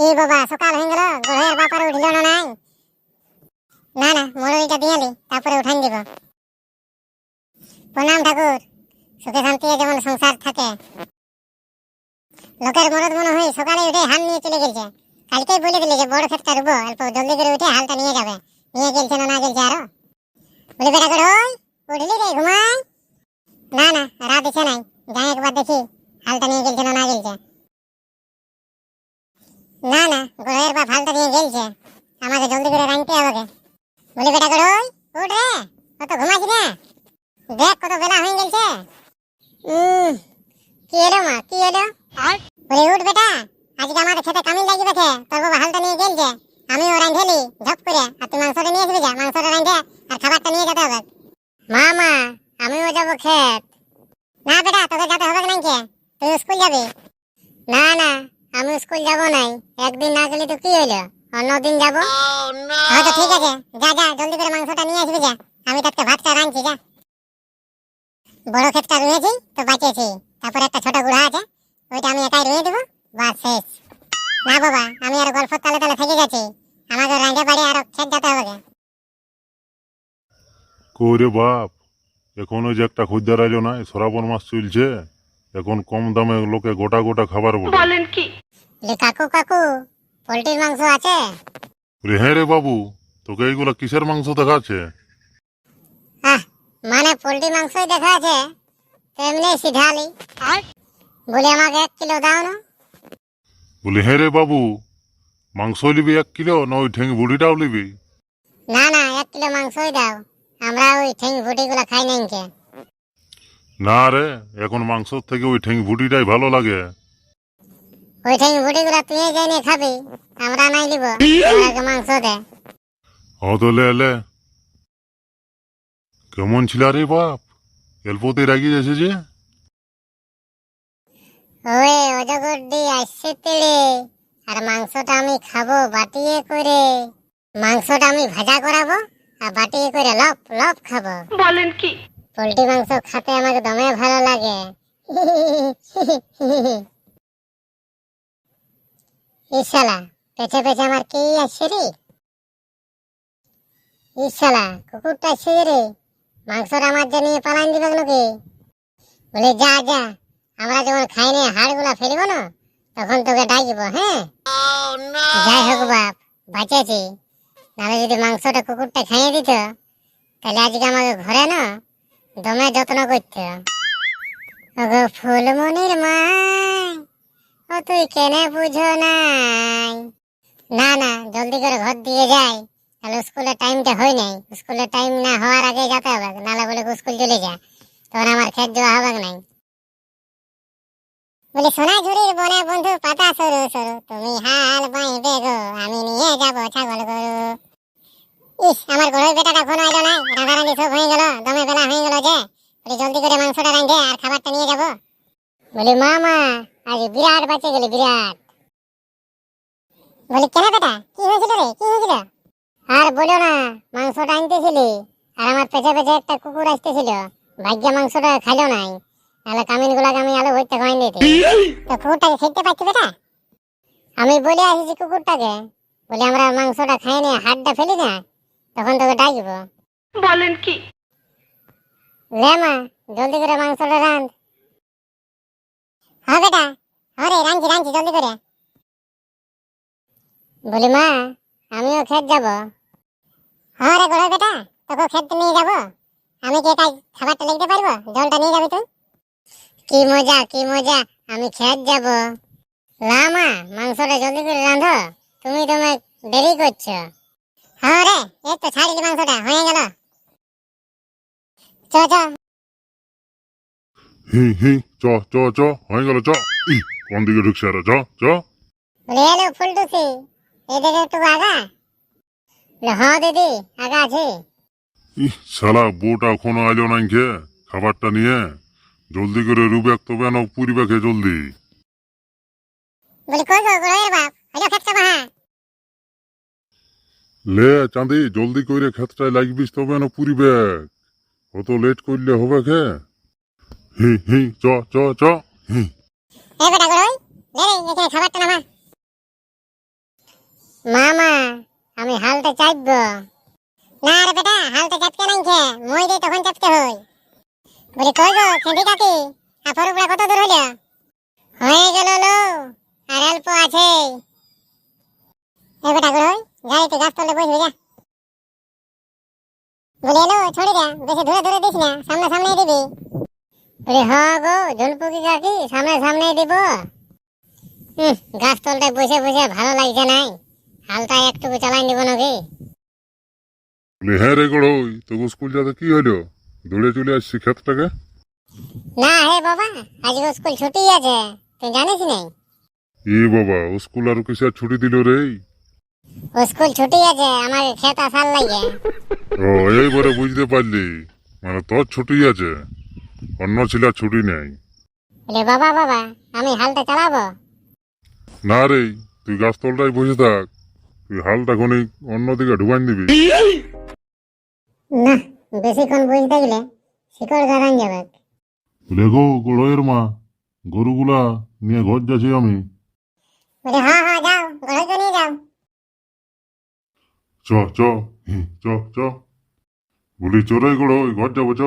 এই বাবা সকাল হয়ে গেল, গড়ের বাপার উঠিল না নাই? না না, মরুইটা দিয়ালি তারপরে উঠান দিব। প্রণাম ঠাকুর, সুখে শান্তিতে যেমন সংসার থাকে। লোকের মরদ মনে হয় সকালে উঠে হাল নিয়ে চলে গেছে। কালকেই বলে দিলে যে বড় ক্ষেতটা রুবো, অল্প জলদি করে উঠে হালটা নিয়ে যাবে। নিয়ে গেলছে না গেলছে আরো? বলি বেটা করে উঠলি রে, ঘুমাই? না না, রাত দিচ্ছে নাই, যাই একবার দেখি হালটা নিয়ে গেলছে না গেলছে। না না, গড়ের বাপ হালটা নিয়ে গেলছে, আমাকে জলদি করে রাঁধতে হবে। বলি বেটা করে উঠ রে, কত ঘুমাইছি না? দেখ কত বেলা হয়ে গেছে। কি এলো মা, কি এলো? বলি উঠ বেটা, আজকে আমাদের খেতে কামিল লাগিবে খে। তোর বাবা হালটা নিয়ে গেলছে, আমিও রাঁধেলি ঝপ করে, আর তুই মাংসটা নিয়ে আসবি, যা মাংসটা রাঁধে আর খাবারটা নিয়ে যেতে হবে। মা আমিও যাবো খেত। না বেটা, তোকে যেতে হবে না, কে তুই স্কুল যাবি? না না, আমি স্কুল যাব নাই, একদিন না গেলে তো কি হইলো, অন্যদিন যাবো। হয়তো ঠিক আছে, যা যা জলদি করে মাংসটা নিয়ে আসবি, যা আমি তোকে ভাতটা রাঁধছি। যা, বড় ক্ষেতটা রুয়েছি তো বাঁচিয়েছি, তারপরে একটা ছোট গুড়া আছে, ওইটা আমি একাই রুয়ে দেবো, বাস শেষ। না বাবা, আমি আর গল্প তালে তালে থেকে গেছি, আমাকে রাঁধে বাড়ি আরো ক্ষেত যেতে হবে। কইরে বাপ, এখনো যে একটা খদ্দের আইলো না, শ্রাবণ মাস চলছে, এখন কম দামে লোকে গোটা গোটা খাবার বলে। বলেন কি? কাকু কাকু, পোল্ট্রির মাংস আছে? হ্যাঁ রে বাবু, তোকে এইগুলা কিসের মাংস দেখাচ্ছে? মানে পোল্ট্রি মাংসই দেখা আছে, তেমনি সিধালি। বলে আমাকে 1 কিলো দাও না। বলি হ্যাঁ রে বাবু, মাংস নিবি 1 কিলো, না ওই ঠেং বুড়িটাও নিবি? না না, 1 কিলো মাংসই দাও, আমরা ওই ঠেং ভুটি গুলা খাই নাই। কে? না রে, এখন মাংস থেকে ওই ঠেং বুটিটাই ভালো লাগে। ওই ঠেং ভুটি গুলা তুই যাই নিয়ে খাবি, আমরা নাই নিব, আমাকে মাংস দে। হতলে এলে কেমন ছিল রে বাপ, এলপতে রাগি যাচ্ছে যে? ওই অজগরডি আসছে তেড়ে, আর মাংসটা আমি খাবো বাটিয়ে করে। মাংসটা আমি ভাজা করাবো আর বাটিয়ে করে লপ লপ খাবো। বলেন কি? পোল্ট্রি মাংস খেতে আমাকে দমে ভালো লাগে। ইশালা, পেছে পেছে আমার কি আসছে রে? ইশালা, কুকুরটা আসছে রে, মাংসটা আমার যে নিয়ে পালান দিবে নাকি? বলে যা যা, আমরা যখন খাই নিয়ে হাড়গুলা ফেলবো না, তখন তোকে ডাকবো। হ্যাঁ, যাই হোক বাপ, বাঁচেছি, নাহলে যদি মাংসটা কুকুরটা খাইয়ে দিত, তাহলে আজকে আমাকে ঘরে না দমে যত্ন করত। ওগো ফুলমনির মাই, ও তুই কেনে বুঝো নাই? না না, জলদি করে ঘর দিয়ে যাই, তাহলে স্কুলের টাইমটা হয় নাই, স্কুলের টাইম না হওয়ার আগে যেতে হবে, নাহলে বলে স্কুল চলে যা, তখন আমার খেত যাওয়া হবে নাই। বলি সোনাঝুরির বনে বন্ধু পাতা সরু সরু, তুমি হাল বাইবে গো, আমি নিয়ে যাব ছাগল গরু। ইস, আমার গরুর বেটাটা ঘন আইলো নাই, রাধারানি সব হয়ে গেল, দমে বেলা হয়ে গেল যে। বলি জলদি করে মাংসটা রাঁধে আর খাবারটা নিয়ে যাব। বলি মা আজ বিরাট বাঁচে গেলি, বিরাট। বলি কেন বেটা, কি হয়েছিল রে, কি হয়েছিল? আর বলো না, মাংসটা আনতেছিলি আর আমার পেছনে পেছনে একটা কুকুর আসতেছিল, ভাগ্যে মাংসটা খাইলো নাই, তাহলে কামিন গুলাকে আমি আলো ভরতে খাওয়াই দিতে। তো কুকুরটাকে খেতে পাচ্ছি বেটা? আমি বলে আসিছি কুকুরটাকে, বলে আমরা মাংসটা খাই নিয়ে হাড়টা ফেলি না, তখন তোকে ডাকবো। বলেন কি? লে মা, জলদি করে মাংসটা রাঁধ। হ্যাঁ বেটা, হরে রাঁধছি জলদি করে। বলি মা, আমিও খেত যাব। হ্যাঁ রে গড়ে বেটা, তোকে খেতে নিয়ে যাব, আমি কি একাই খাবারটা লিখতে পারবো, জলটা নিয়ে যাবি তুই? কি মজা কি মজা, আমি খেত যাব। লামা, মাংসটা জলদি করে রাঁধো, তুমি দেরি করছো। হ্যাঁ রে, এই তো ছাড়িলি, মাংসটা হয়ে গেল। চ চ। হি চ চ চ, হয়ে গেল, চ। কোন দিকে ঢুকছে আরে, চ চ। বলে এলো ফুলটুসি, এদিকে একটু আগা। হ্যাঁ দিদি, আগা আছি। শালা বউটা এখনো আইলো নাই, খে খাবারটা নিয়ে জলদি করে রুবেক তবে না পুরিবেকে জলদি। বলি কই গো গড়ের বাপ, হইলো খেতটা বাহা। লে চাঁদি, জলদি করে ক্ষেতটায় লাগবিস তবে না পুরিবেক, অত লেট করলে হবে খে। হি চ চ চ। এই বেটা গড়ই, লে রে, এখানে খাবারটা নামা। মামা আমি হালটা চাপব না রে বেটা, হালটা চাপতে নাই খে মই দে তখন চাপতে হই। বলি কই গো খেঁদি কাকি, আপরুপড়া কত দূর হইল? হয়ে গেল লো, আর অল্প আছে। এ বেটা কই গাড়িতে গাছ তলে বসবি যা। বলি এলো ছড়ি দে, বেশি দূরে দূরে দিস না, সামনে সামনে দিবি। বলি হ গো ঝুলপুকি কাকি, সামনে সামনে দিব। গাছ তলটায় বসে বসে ভালো লাগছে নাই, হালটা একটু চালাই দিব নাকি? বলে হ্যাঁ রে গড়ই, তোকে স্কুল যাতে কি হইলো? দৌড়ে চলে আসছি ক্ষেতটাকে। না হে বাবা, আজকে স্কুল ছুটি আছে, তুই জানিস নাই? এ বাবা, ও স্কুল আর কিসের ছুটি দিল রে? স্কুল ছুটি আছে, আমাকে খেত আসার লাগে। ও এইবারে বুঝতে পারলি, মানে তোর ছুটি আছে, অন্য ছেলের ছুটি নেই। বলে বাবা বাবা, আমি হালটা চালাবো। না রে, তুই গাছতলটাই বসে থাক, তুই হালটা খনি অন্যদিকে ঢুকান দিবি। না, বেশিক্ষণ বসে থাকলে শিকড় গাড়ান যাবে। লেগো গড়ের মা, গরুগুলা নিয়ে ঘর যাচ্ছি আমি। বলে হ্যাঁ হ্যাঁ যাও, ঘরে নিয়ে যাও। চ চ চ চ বলি চোরাই গড় ঘর যাবো চ।